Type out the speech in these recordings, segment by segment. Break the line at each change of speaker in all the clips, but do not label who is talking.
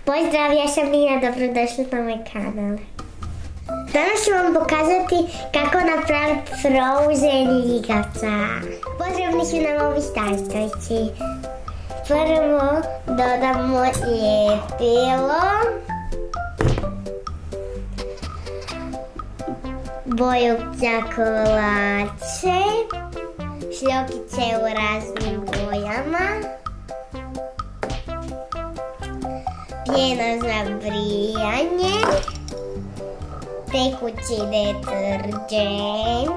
Pozdrav, ja sam Nina, dobrodošli na moj kanal. Danas ću vam pokazati kako napraviti frozen ljigavca. Potrebni su nam ovi sastojci. Prvo dodamo ljepilo, boju za kolače, šljokice u raznim bojama, pjena za brijanje, tekući deterdžent,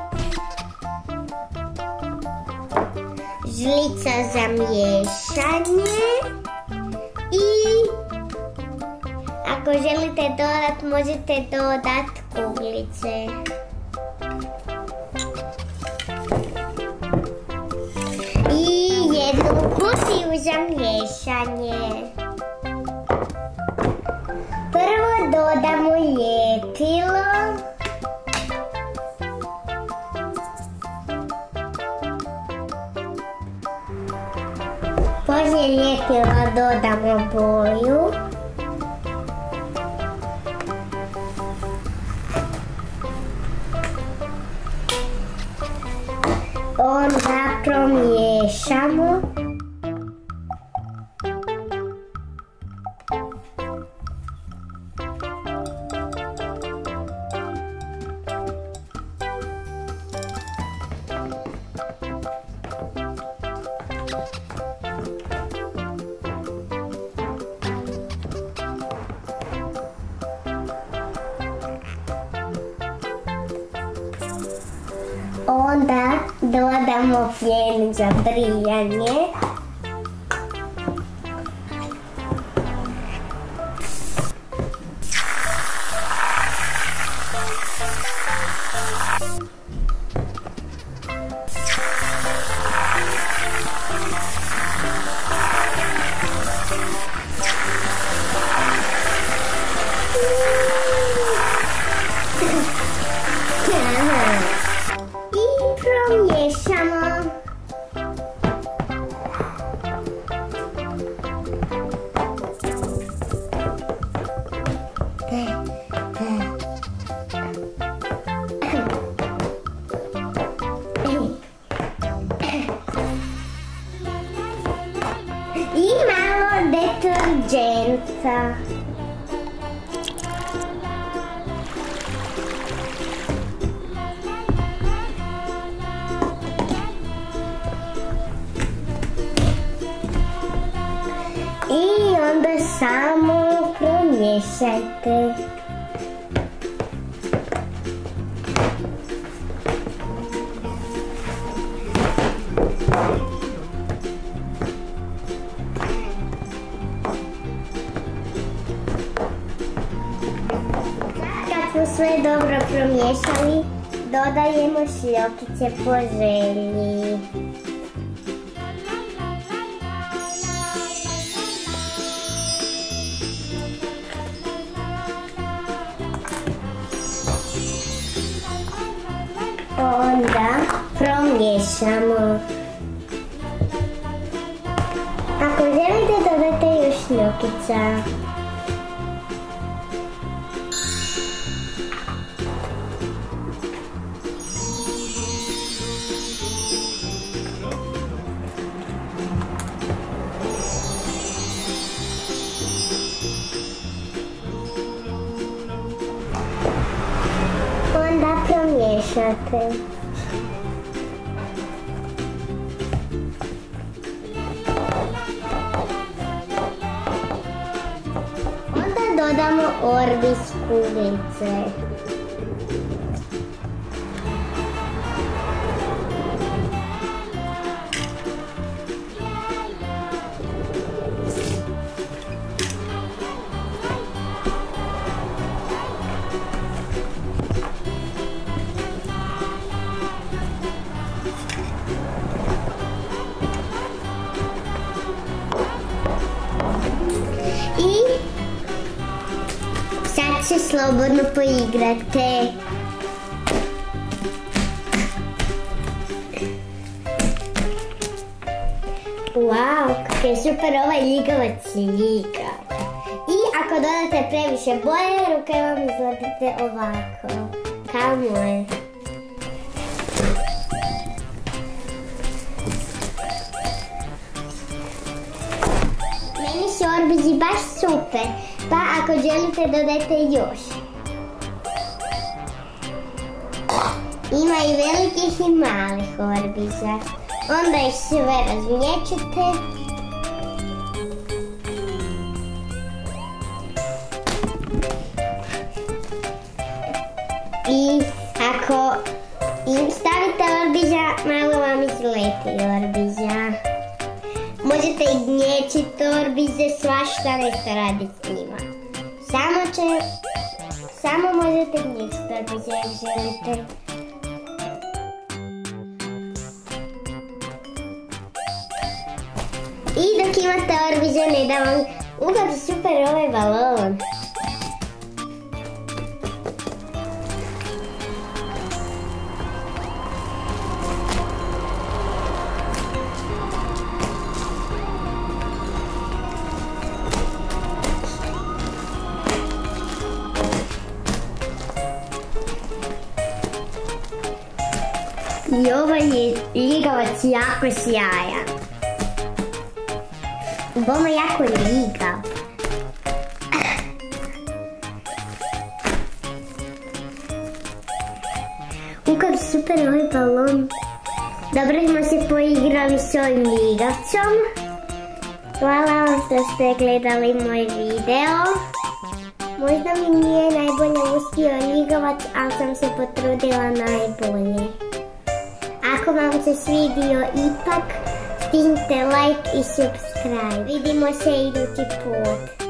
žlica za miješanje i ako želite dodat, možete dodat kuglice. I jednu kutiju za miješanje. Prvo dodamo ljepilo. Poslije ljepila dodamo boju. Onda promiješamo. Onda dodamo pjenu za brijanje. Promiješamo. I malo deterdženta. I onda samo promiješajte. Kad smo sve dobro promiješali, dodajemo šljokice po želji. Onda promiješamo. Ako želite, dodajte još šljokica. Onda promiješate. Onda dodamo orvis kuglice. I sad se slobodno poigrate. Wow, kako je super ovaj ljigavac ljika. I ako dodate previše boje, ruke vam izgledate ovako, kao moje. Meni su orbizi baš super, pa ako želite dodajte još. Ima i velikih i malih orbiza. Onda ih sve razmiječite. I ako im stavite orbiza, malo vam izleti orbiza. Možete i gnječiti orbize, svašta nešto raditi s njima. Samo možete gnječiti orbize jak želite. I dok imate orbize, ne da vam ugodi super ovaj balon. I ovaj je ljigavac jako sjajan. Boma jako ljigav. Kako super ovaj balon. Dobro smo se poigrali s ovim ljigavcom. Hvala vam što ste gledali moj video. Možda mi nije najbolje uspio ljigavac, ali sam se potrudila najbolje. Ako vam se svidio ipak, stisnite like i subscribe. Vidimo se idući put.